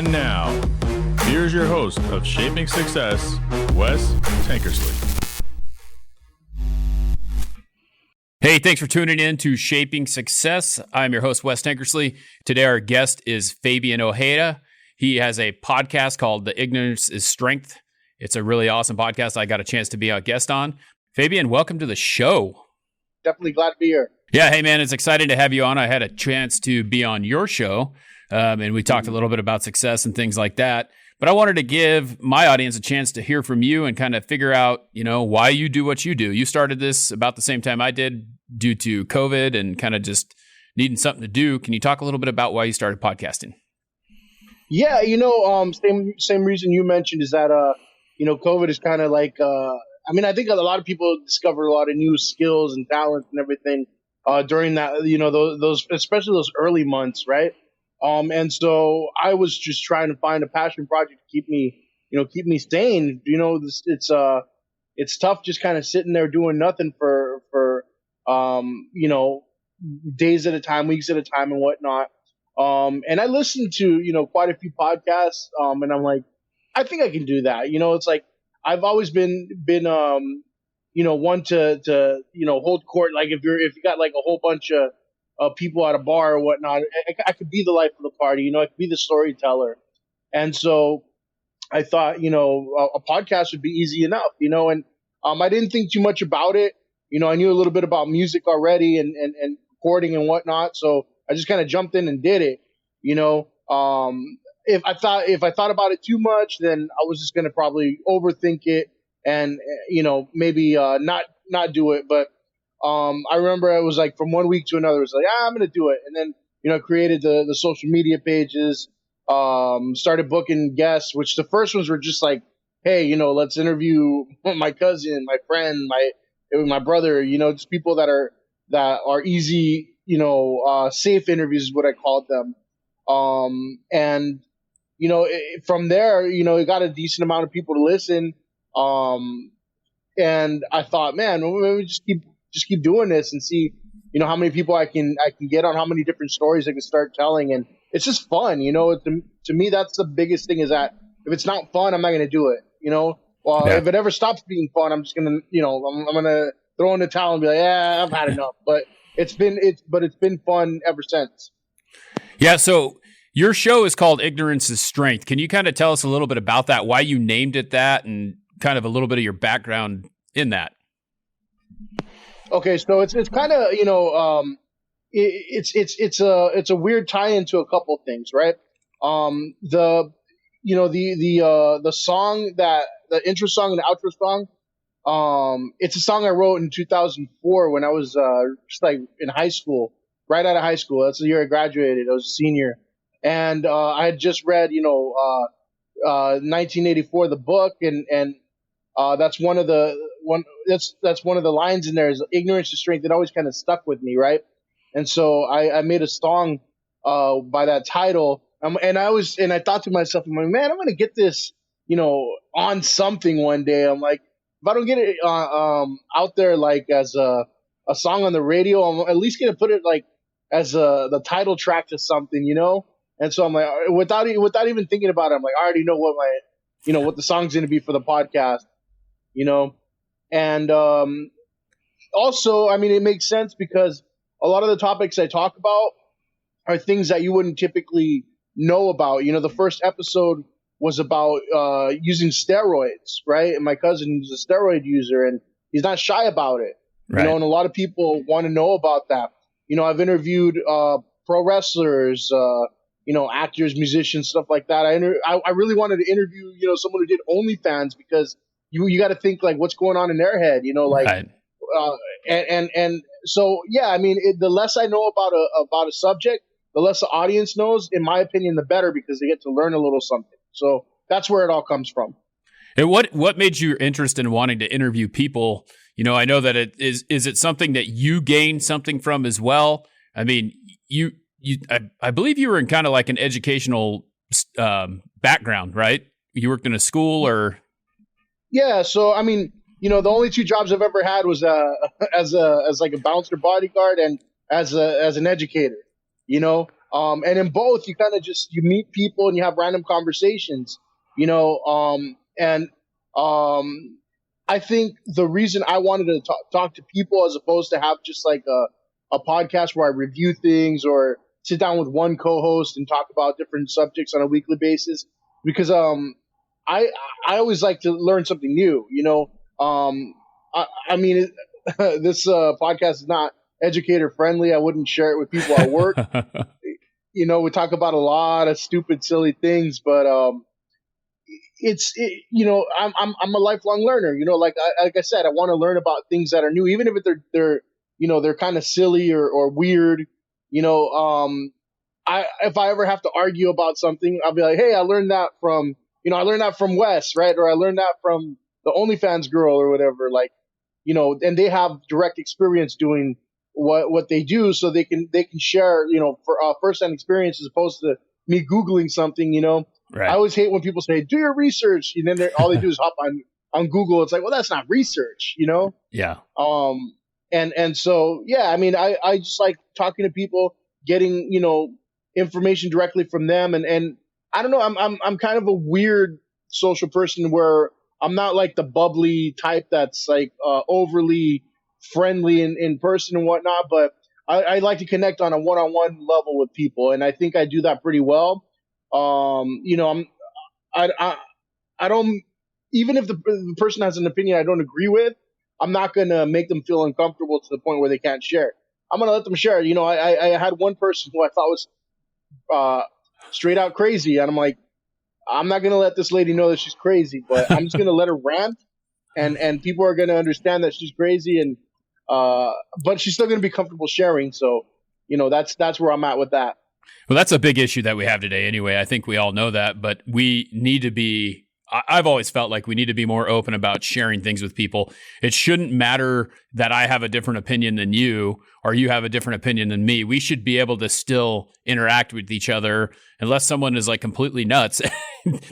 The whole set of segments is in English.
And now, here's your host of Shaping Success, Wes Tankersley. Hey, thanks for tuning in to Shaping Success. I'm your host, Wes Tankersley. Today, our guest is Fabian Ojeda. He has a podcast called The Ignorance is Strength. It's a really awesome podcast I got a chance to be a guest on. Fabian, welcome to the show. Definitely glad to be here. Yeah, hey man, it's exciting to have you on. I had a chance to be on your show, and we talked a little bit about success and things like that. But I wanted to give my audience a chance to hear from you and kind of figure out, why you do what you do. You started this about the same time I did due to COVID and kind of just needing something to do. Can you talk a little bit about why you started podcasting? Yeah, same reason you mentioned is that, COVID is kind of like, I think a lot of people discover a lot of new skills and talents and everything during that, those especially those early months, right? And so I was just trying to find a passion project to keep me sane. It's tough just kind of sitting there doing nothing for days at a time, weeks at a time, and whatnot. And I listened to quite a few podcasts, and I'm like, I think I can do that. It's like I've always been one to hold court. Like if you got like a whole bunch of people at a bar or whatnot, I could be the life of the party. I could be the storyteller. And so I thought, a podcast would be easy enough, and I didn't think too much about it. I knew a little bit about music already and recording and whatnot. So I just kind of jumped in and did it. If I thought about it too much, then I was just going to probably overthink it and, maybe not do it. But I remember it was like from one week to another, it was like, I'm going to do it. And then, created the social media pages, started booking guests, which the first ones were just like, hey, let's interview my cousin, my friend, my brother, just people that are easy, safe interviews is what I called them. And, from there, it got a decent amount of people to listen. And I thought, man, maybe just keep doing this and see, how many people I can get on, how many different stories I can start telling. And it's just fun, to me, that's the biggest thing is that if it's not fun, I'm not going to do it, If it ever stops being fun, I'm just going to, I'm going to throw in the towel and be like, I've had enough. But it's been fun ever since. Yeah. So your show is called Ignorance is Strength. Can you kind of tell us a little bit about that, why you named it that, and kind of a little bit of your background in that? Okay, so it's kind of it's a weird tie-in to a couple things, right? The song the intro song and the outro song, it's a song I wrote in 2004 when I was just like in high school, right out of high school. That's the year I graduated. I was a senior, and I had just read 1984, the book, and that's one of the lines in there is ignorance is strength. It always kind of stuck with me, right? And so I made a song by that title, and I thought to myself, I'm like, man, I'm gonna get this on something one day. I'm like, if I don't get it out there like as a song on the radio, I'm at least gonna put it like as the title track to something, And so I'm like, without even thinking about it, I'm like, I already know what what the song's gonna be for the podcast. And also, it makes sense because a lot of the topics I talk about are things that you wouldn't typically know about. The first episode was about using steroids, right? And my cousin is a steroid user, and he's not shy about it. Right. And a lot of people want to know about that. I've interviewed pro wrestlers, actors, musicians, stuff like that. I really wanted to interview, someone who did OnlyFans because you got to think like what's going on in their head, Right. And so, yeah, the less I know about a subject, the less the audience knows, in my opinion, the better, because they get to learn a little something. So that's where it all comes from. And what made you interested in wanting to interview people? I know that is it something that you gained something from as well? I believe you were in kind of like an educational background, right? You worked in a school or? Yeah. So, the only two jobs I've ever had was as like a bouncer bodyguard and as an educator. And in both, you kind of you meet people and you have random conversations, you know. And I think the reason I wanted to talk to people as opposed to have just like a podcast where I review things or sit down with one co-host and talk about different subjects on a weekly basis, because I always like to learn something new, you know. I mean, this podcast is not educator friendly. I wouldn't share it with people at work. You know, we talk about a lot of stupid, silly things, but you know, I'm a lifelong learner. You know, like I said, I want to learn about things that are new, even if they're you know, they're kind of silly or weird. You know, if I ever have to argue about something, I'll be like, hey, I learned that from Wes, right? Or I learned that from the OnlyFans girl or whatever. Like, you know, and they have direct experience doing what they do, so they can share, you know, for first-hand experience as opposed to me Googling something, you know. Right. I always hate when people say, do your research, and then all they do is hop on Google. It's like, well, that's not research, you know? Yeah. And so, yeah, I mean, I just like talking to people, getting, you know, information directly from them. And I don't know, I'm kind of a weird social person where I'm not like the bubbly type that's like overly friendly in person and whatnot, but I like to connect on a one-on-one level with people, and I think I do that pretty well. You know, I don't, even if the person has an opinion I don't agree with, I'm not gonna make them feel uncomfortable to the point where they can't share it. I'm gonna let them share it. You know, I had one person who I thought was straight out crazy, and I'm like, I'm not gonna let this lady know that she's crazy, but I'm just gonna let her rant, and people are gonna understand that she's crazy, and but she's still gonna be comfortable sharing. So, you know, that's where I'm at with that. Well, that's a big issue that we have today anyway. I think we all know that, but we need to be, I've always felt like we need to be more open about sharing things with people. It shouldn't matter that I have a different opinion than you or you have a different opinion than me. We should be able to still interact with each other unless someone is like completely nuts.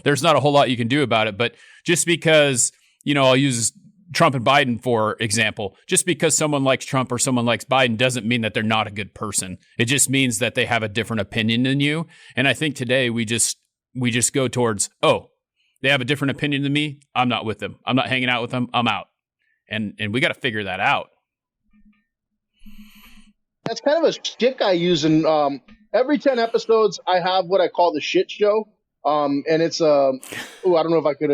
There's not a whole lot you can do about it. But just because, you know, I'll use Trump and Biden, for example, just because someone likes Trump or someone likes Biden doesn't mean that they're not a good person. It just means that they have a different opinion than you. And I think today we just go towards, oh, they have a different opinion than me. I'm not with them. I'm not hanging out with them. I'm out. And we got to figure that out. That's kind of a shtick I use in every 10 episodes. I have what I call the shit show. And it's I don't know if I could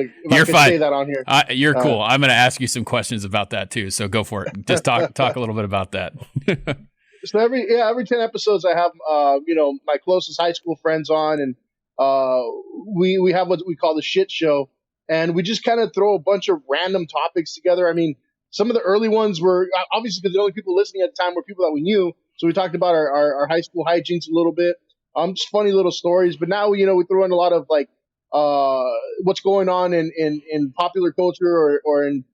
say that on here. You're cool. I'm going to ask you some questions about that too. So go for it. Just talk a little bit about that. So every 10 episodes I have you know, my closest high school friends on, and we have what we call the shit show, and we just kind of throw a bunch of random topics together. I mean, some of the early ones were obviously, because the only people listening at the time were people that we knew, so we talked about our high school hijinks a little bit. Just funny little stories. But now, you know, we throw in a lot of like what's going on in popular culture or in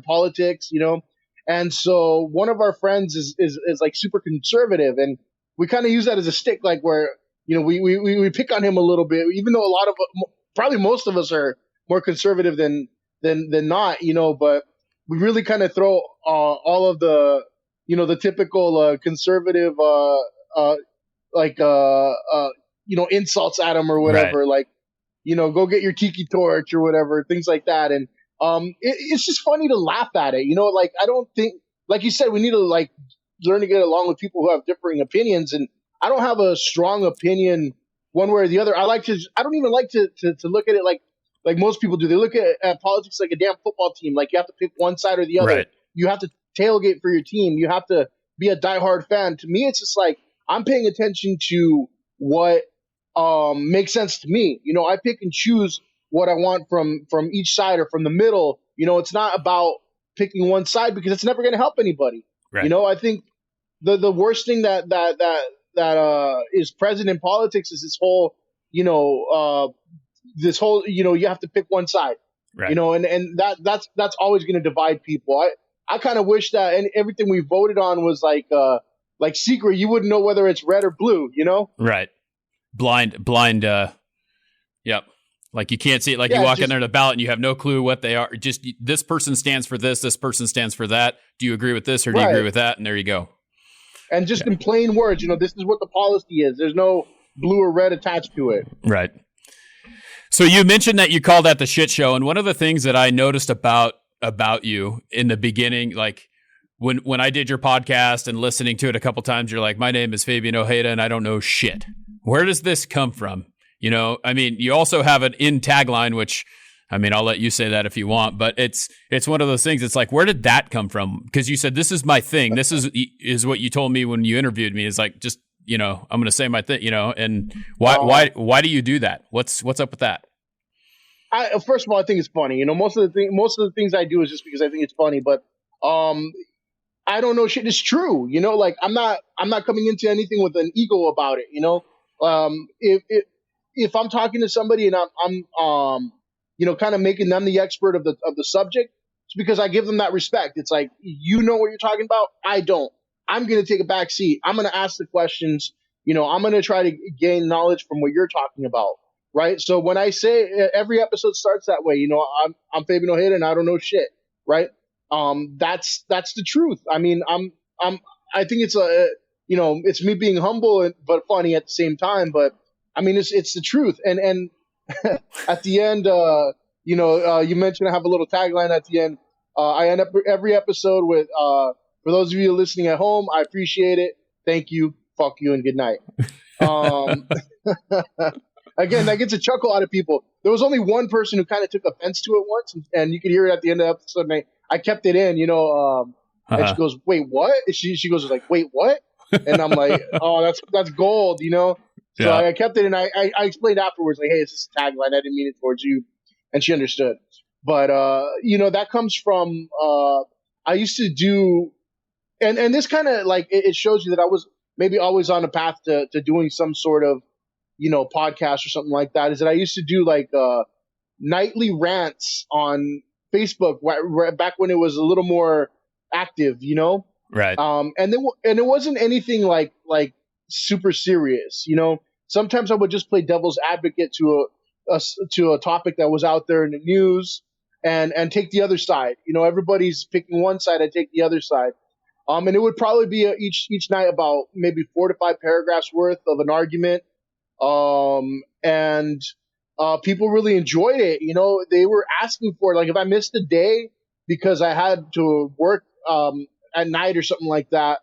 politics, you know. And so one of our friends is like super conservative, and we kind of use that as a stick, like where, you know, we pick on him a little bit, even though a lot of, probably most of us are more conservative than not, you know. But we really kind of throw all of the, you know, the typical conservative you know, insults at him or whatever, right. Like, you know, go get your tiki torch or whatever, things like that. And it's just funny to laugh at it, you know. Like, I don't think, like you said, we need to like learn to get along with people who have differing opinions, and I don't have a strong opinion one way or the other. I don't even like to look at it like most people do. They look at politics like a damn football team. Like, you have to pick one side or the other. Right. You have to tailgate for your team. You have to be a diehard fan. To me, it's just like, I'm paying attention to what makes sense to me. You know, I pick and choose what I want from each side or from the middle. You know, it's not about picking one side because it's never going to help anybody. Right. You know, I think the worst thing that is present in politics is this whole, you know, you have to pick one side. Right. You know, and that's always going to divide people. I kind of wish that everything we voted on was like secret. You wouldn't know whether it's red or blue, you know? Right. Blind. Yep. Like, you can't see it. Like, you walk in there to the ballot and you have no clue what they are. Just, this person stands for this person stands for that. Do you agree with this or do you agree with that? And there you go. And just in plain words, this is what the policy is. There's no blue or red attached to it. Right. So you mentioned that you called that the shit show, and one of the things that I noticed about you in the beginning, like when I did your podcast and listening to it a couple times, you're like, my name is Fabian Ojeda and I don't know shit. Where does this come from? I mean, you also have an in tagline, which, I mean, I'll let you say that if you want, but it's one of those things. It's like, where did that come from? Because you said, this is my thing. This is what you told me when you interviewed me, is like, just, I'm going to say my thing, and why do you do that? What's up with that? First of all, I think it's funny. Most of the things I do is just because I think it's funny, but, I don't know shit. It's true. Like I'm not coming into anything with an ego about it. If I'm talking to somebody and I'm kind of making them the expert of the subject, it's because I give them that respect. It's like, you know what you're talking about? I don't. I'm going to take a back seat. I'm going to ask the questions. I'm going to try to gain knowledge from what you're talking about. Right. So when I say every episode starts that way, I'm Fabian Ojeda and I don't know shit. Right. That's the truth. I mean, I think it's it's me being humble but funny at the same time. But I mean, it's the truth. And at the end, you mentioned I have a little tagline at the end. I end up every episode with, for those of you listening at home, I appreciate it. Thank you. Fuck you and good night. Again, that gets a chuckle out of people. There was only one person who kind of took offense to it once, and you could hear it at the end of the episode. And I kept it in, and she goes, "Wait, what?" She goes like, "Wait, what?" And I'm like, "Oh, that's gold," So yeah. I kept it, and I explained afterwards, like, "Hey, it's just a tagline. I didn't mean it towards you," and she understood. But that comes from I used to do, and this kind of like it shows you that I was maybe always on a path to doing some sort of podcast or something like that. Is that I used to do like nightly rants on Facebook back when it was a little more active, Right. And it wasn't anything like super serious, Sometimes I would just play devil's advocate to a topic that was out there in the news, and take the other side. Everybody's picking one side, I take the other side. And it would probably be each night about maybe 4 to 5 paragraphs worth of an argument. And people really enjoyed it. They were asking for it. Like if I missed a day because I had to work at night or something like that,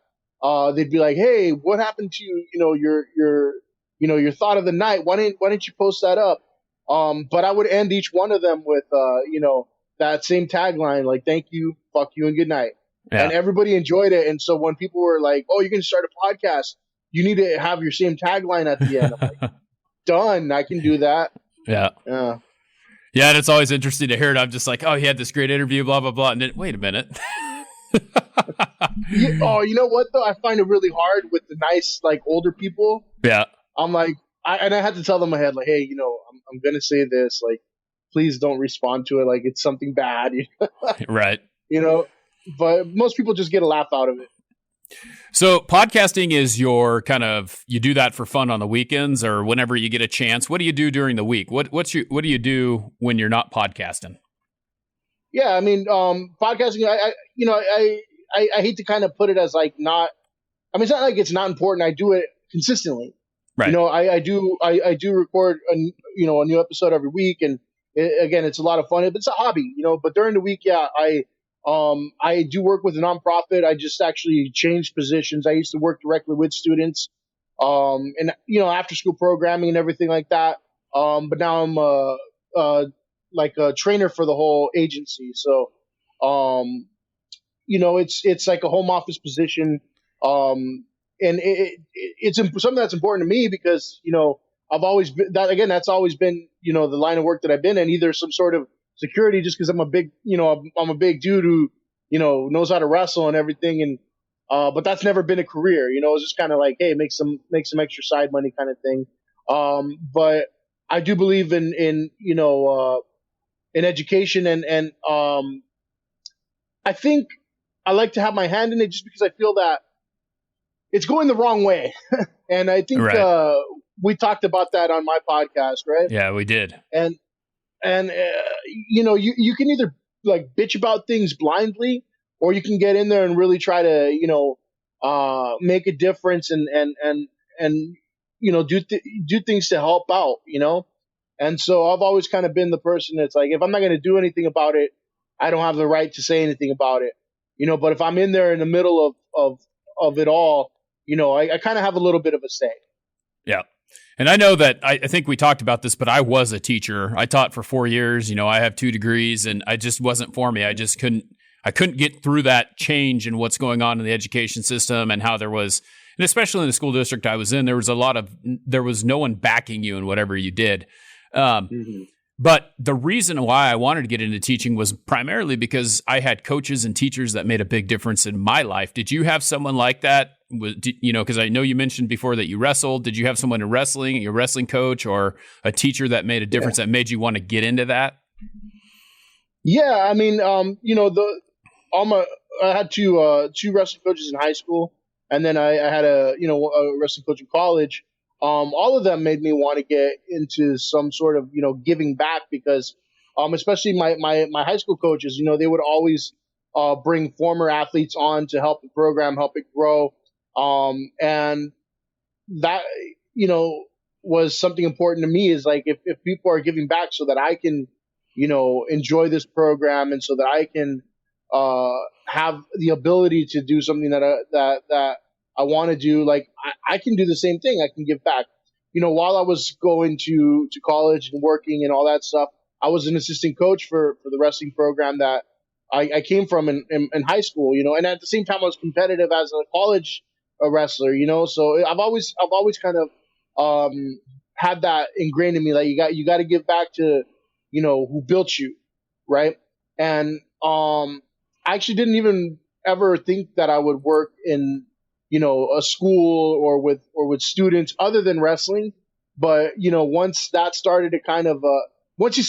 they'd be like, "Hey, what happened to your thought of the night? Why didn't you post that up?" But I would end each one of them with that same tagline, like, "Thank you, fuck you, and good night." Yeah. And everybody enjoyed it. And so when people were like, "Oh, you're going to start a podcast, you need to have your same tagline at the end." I'm like, done. I can do that. Yeah. Yeah. Yeah. And it's always interesting to hear it. I'm just like, oh, he had this great interview, blah, blah, blah. And then, wait a minute. You know what, though? I find it really hard with the nice, like, older people. Yeah. I'm like, I had to tell them ahead, like, hey, I'm going to say this. Like, please don't respond to it like it's something bad. Right. But most people just get a laugh out of it. So podcasting is your kind of, you do that for fun on the weekends or whenever you get a chance. What do you do during the week? What do you do when you're not podcasting? Yeah, I mean, podcasting, I hate to kind of put it as like not, I mean, it's not like it's not important. I do it consistently. Right. I do record a new episode every week, and again, it's a lot of fun. It's a hobby, but during the week, yeah, I do work with a nonprofit. I just actually changed positions. I used to work directly with students, and after school programming and everything like that. But now I'm like a trainer for the whole agency. So, it's like a home office position. And it's something that's important to me because I've always been that. Again, that's always been the line of work that I've been in. Either some sort of security, just because I'm a big, I'm a big dude who, knows how to wrestle and everything. And, but that's never been a career, it's just kind of like, hey, make some extra side money kind of thing. But I do believe in education and I think I like to have my hand in it just because I feel that it's going the wrong way. And I think, right. We talked about that on my podcast, right? Yeah, we did. And you can either like bitch about things blindly, or you can get in there and really try to, make a difference and do things to help out, And so I've always kind of been the person that's like, if I'm not going to do anything about it, I don't have the right to say anything about it, But if I'm in there in the middle of it all, I kind of have a little bit of a say. Yeah. And I know that I think we talked about this, but I was a teacher. I taught for 4 years. I have 2 degrees, and I just wasn't for me. I couldn't get through that change in what's going on in the education system and how there was, and especially in the school district I was in, there was no one backing you in whatever you did. But the reason why I wanted to get into teaching was primarily because I had coaches and teachers that made a big difference in my life. Did you have someone like that? Because I know you mentioned before that you wrestled. Did you have someone in wrestling, your wrestling coach, or a teacher that made a difference that made you want to get into that? Yeah, I mean, I had two wrestling coaches in high school, and then I had a wrestling coach in college. All of them made me want to get into some sort of, giving back because, especially my high school coaches, they would always, bring former athletes on to help the program, help it grow. And that, was something important to me is like, if people are giving back so that I can, enjoy this program and so that I can, have the ability to do something that I want to do, like I can do the same thing. I can give back. While I was going to college and working and all that stuff, I was an assistant coach for the wrestling program that I came from in high school, and at the same time I was competitive as a college wrestler, so I've always kind of had that ingrained in me. Like you got to give back to, who built you. Right. And I actually didn't even ever think that I would work in, a school or with students other than wrestling. But, once that started to kind of, once you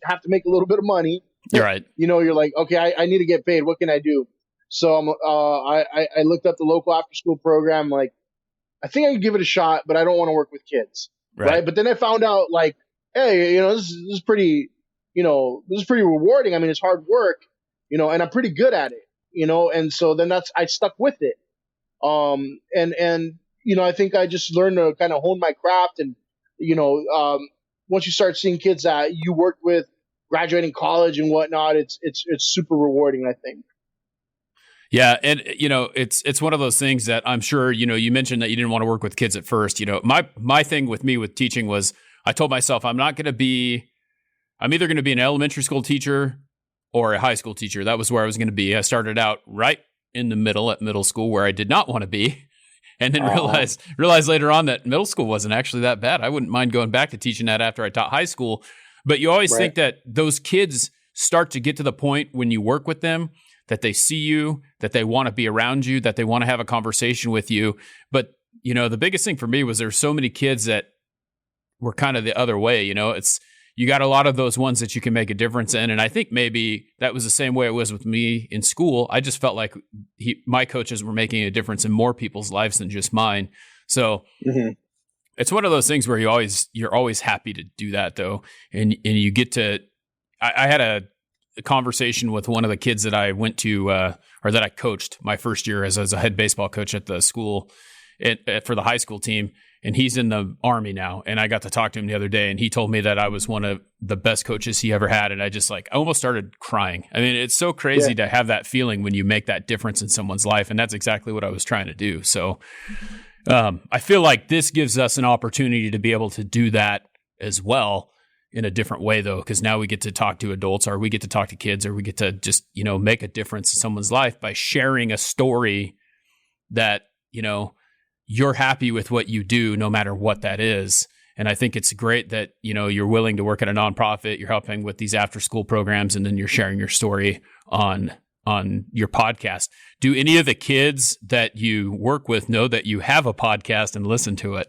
have to make a little bit of money, you're right. You're like, okay, I need to get paid. What can I do? So I looked up the local after school program. Like, I think I can give it a shot, but I don't want to work with kids. Right. But then I found out like, hey, this is pretty, this is pretty rewarding. I mean, it's hard work, and I'm pretty good at it, and so then I stuck with it. I think I just learned to kind of hone my craft and, once you start seeing kids that you worked with graduating college and whatnot, it's super rewarding, I think. Yeah. And, it's one of those things that I'm sure, you mentioned that you didn't want to work with kids at first. My thing with me with teaching was I told myself I'm either going to be an elementary school teacher or a high school teacher. That was where I was going to be. I started out right in the middle at middle school where I did not want to be. And then realized later on that middle school wasn't actually that bad. I wouldn't mind going back to teaching that after I taught high school. But you always think that those kids start to get to the point when you work with them that they see you, that they want to be around you, that they want to have a conversation with you. But, the biggest thing for me was there's so many kids that were kind of the other way. You got a lot of those ones that you can make a difference in. And I think maybe that was the same way it was with me in school. I just felt like my coaches were making a difference in more people's lives than just mine. So it's one of those things where you're always happy to do that though. And you get to, I had a conversation with one of the kids that I went to, or that I coached my first year as a head baseball coach at the school for the high school team. And he's in the Army now. And I got to talk to him the other day, and he told me that I was one of the best coaches he ever had. And I just I almost started crying. I mean, it's so crazy to have that feeling when you make that difference in someone's life. And that's exactly what I was trying to do. So I feel like this gives us an opportunity to be able to do that as well in a different way, though, because now we get to talk to adults, or we get to talk to kids, or we get to just, make a difference in someone's life by sharing a story that, you're happy with what you do, no matter what that is. And I think it's great that, you're willing to work at a nonprofit, you're helping with these after school programs, and then you're sharing your story on your podcast. Do any of the kids that you work with know that you have a podcast and listen to it?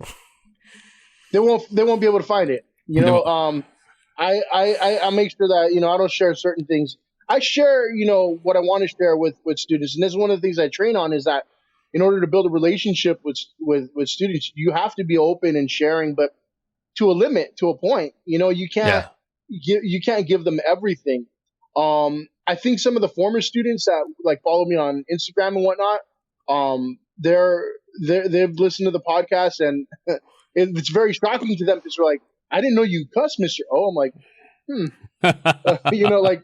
They won't be able to find it. I make sure that, I don't share certain things. I share, what I want to share with students. And this is one of the things I train on, is that in order to build a relationship with students, you have to be open and sharing, but to a limit, to a point. You can't you can't give them everything. I think some of the former students that follow me on Instagram and whatnot, they've listened to the podcast, and it's very shocking to them because they're like, I didn't know you cuss, Mr. O. I'm like, like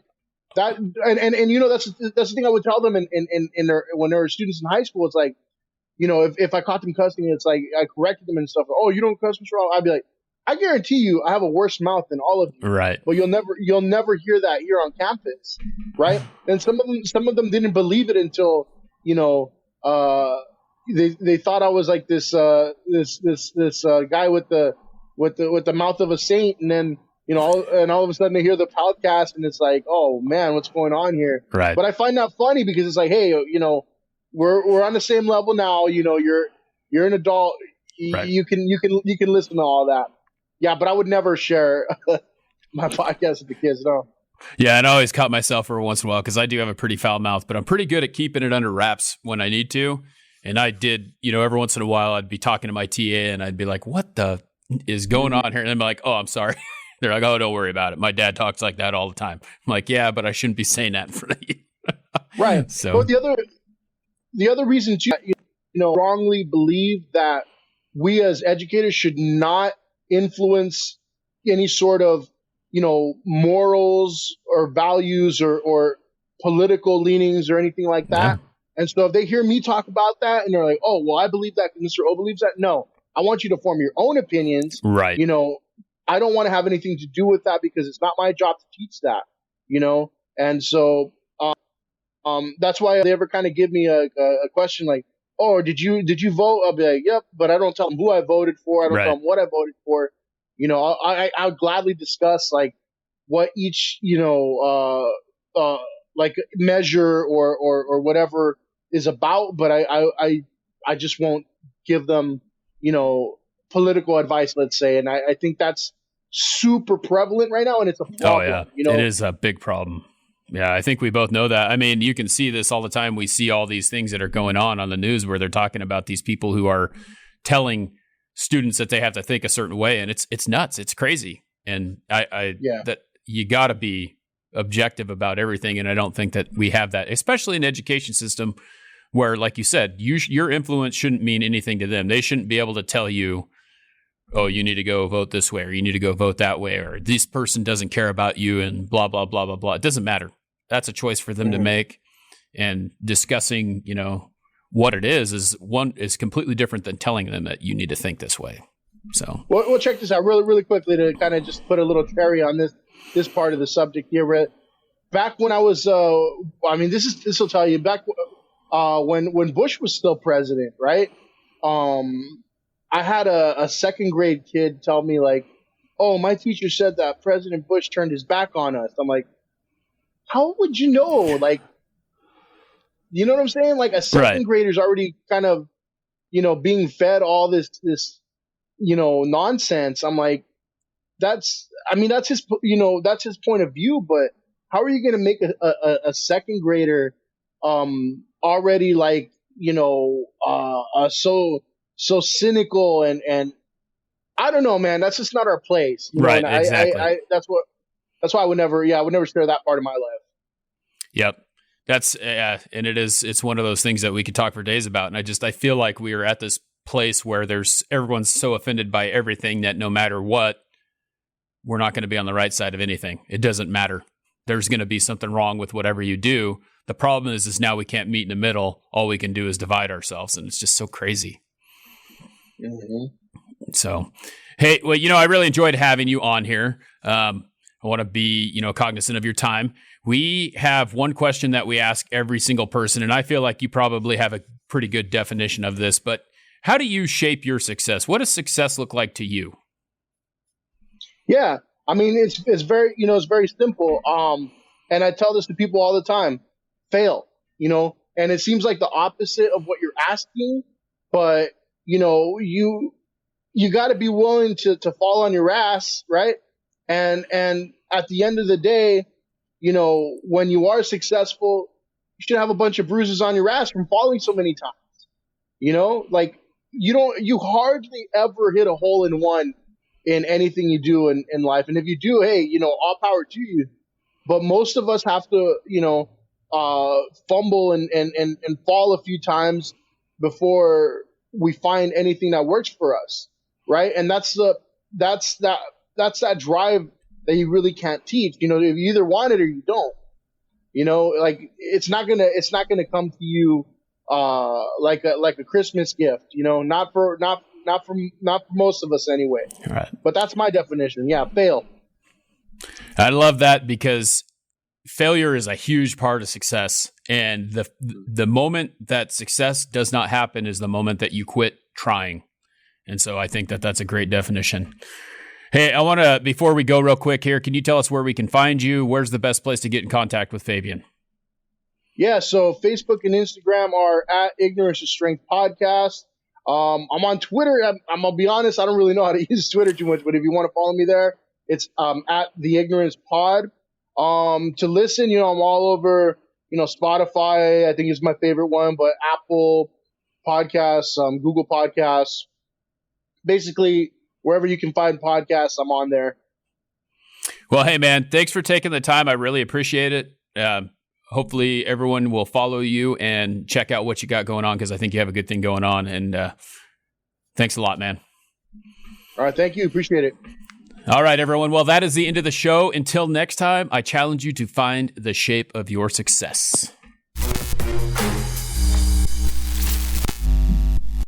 that. And that's the thing I would tell them when they were students in high school. It's like, if I caught them cussing, it's like I corrected them and stuff. Oh, you don't cuss, Mr. O. I'd be like, I guarantee you, I have a worse mouth than all of you. Right. But you'll never hear that here on campus, right? And some of them didn't believe it until they thought I was like this guy with the mouth of a saint, and then all of a sudden they hear the podcast and it's like, oh man, what's going on here? Right. But I find that funny because it's like, hey, we're on the same level now. You're an adult. Right. You can listen to all that. Yeah, but I would never share my podcast with the kids, no. Yeah, and I always caught myself every once in a while because I do have a pretty foul mouth, but I'm pretty good at keeping it under wraps when I need to. And I did, every once in a while I'd be talking to my TA and I'd be like, what the is going on here? And I'm like, oh, I'm sorry. They're like, oh, don't worry about it. My dad talks like that all the time. I'm like, yeah, but I shouldn't be saying that in front of you. Right. So but the other reason too, strongly believe that we as educators should not influence any sort of morals or values or political leanings or anything like that. Yeah. And so if they hear me talk about that and they're like, oh, well, I believe that Mr. O believes that. No, I want you to form your own opinions. Right. I don't want to have anything to do with that because it's not my job to teach that, And so that's why they ever kind of give me a question like, oh, did you vote? I'll be like, yep, but I don't tell them who I voted for. I don't tell them what I voted for. I would gladly discuss like what each, like measure or whatever is about, but I just won't give them, political advice, let's say. And I think that's super prevalent right now, and it's a problem. Oh, yeah. It is a big problem. Yeah, I think we both know that. I mean, you can see this all the time. We see all these things that are going on the news where they're talking about these people who are telling students that they have to think a certain way, and it's nuts. It's crazy. And that you got to be objective about everything, and I don't think that we have that, especially in the education system where, like you said, your influence shouldn't mean anything to them. They shouldn't be able to tell you, oh, you need to go vote this way, or you need to go vote that way, or this person doesn't care about you, and blah, blah, blah, blah, blah. It doesn't matter. That's a choice for them to make. And discussing, what it is completely different than telling them that you need to think this way. So we'll check this out really, really quickly to kind of just put a little cherry on this part of the subject here. Back when I was, this will tell you, back when Bush was still president, right? I had a second grade kid tell me like, oh, my teacher said that President Bush turned his back on us. I'm like, how would you know? Like, you know what I'm saying? Like a second grader's already kind of, being fed all this, nonsense. I'm like, that's his point of view, but how are you going to make a second grader, already like, so cynical and I don't know, man, that's just not our place. Right. Exactly. That's why I would never share that part of my life. Yep. That's, and it's one of those things that we could talk for days about. And I feel like we are at this place where everyone's so offended by everything that no matter what, we're not going to be on the right side of anything. It doesn't matter. There's going to be something wrong with whatever you do. The problem is now we can't meet in the middle. All we can do is divide ourselves. And it's just so crazy. Mm-hmm. So, hey, well, I really enjoyed having you on here. I want to be, cognizant of your time. We have one question that we ask every single person, and I feel like you probably have a pretty good definition of this, but how do you shape your success? What does success look like to you? Yeah, it's very, it's very simple. And I tell this to people all the time, fail, and it seems like the opposite of what you're asking, but, you got to be willing to fall on your ass, right? And at the end of the day, when you are successful, you should have a bunch of bruises on your ass from falling so many times. Like you hardly ever hit a hole in one in anything you do in life. And if you do, hey, all power to you. But most of us have to, fumble and fall a few times before we find anything that works for us, right? And that's that drive that you really can't teach. You know, if you either want it or you don't. You know, like it's not gonna come to you like a Christmas gift. You know, not for most of us anyway. Right. But that's my definition. Yeah, fail. I love that because failure is a huge part of success, and the moment that success does not happen is the moment that you quit trying. And so I think that that's a great definition. Hey, I want to, before we go real quick here, can you tell us where we can find you? Where's the best place to get in contact with Fabian? Yeah, so Facebook and Instagram are at Ignorance is Strength Podcast. I'm on Twitter. I'm going to be honest, I don't really know how to use Twitter too much, but if you want to follow me there, it's at The Ignorance Pod. To listen, you know, I'm all over, you know, Spotify, I think is my favorite one, but Apple Podcasts, Google Podcasts, basically wherever you can find podcasts, I'm on there. Well, hey, man, thanks for taking the time. I really appreciate it. Hopefully everyone will follow you and check out what you got going on, because I think you have a good thing going on. And thanks a lot, man. All right. Thank you. Appreciate it. All right, everyone. Well, that is the end of the show. Until next time, I challenge you to find the shape of your success.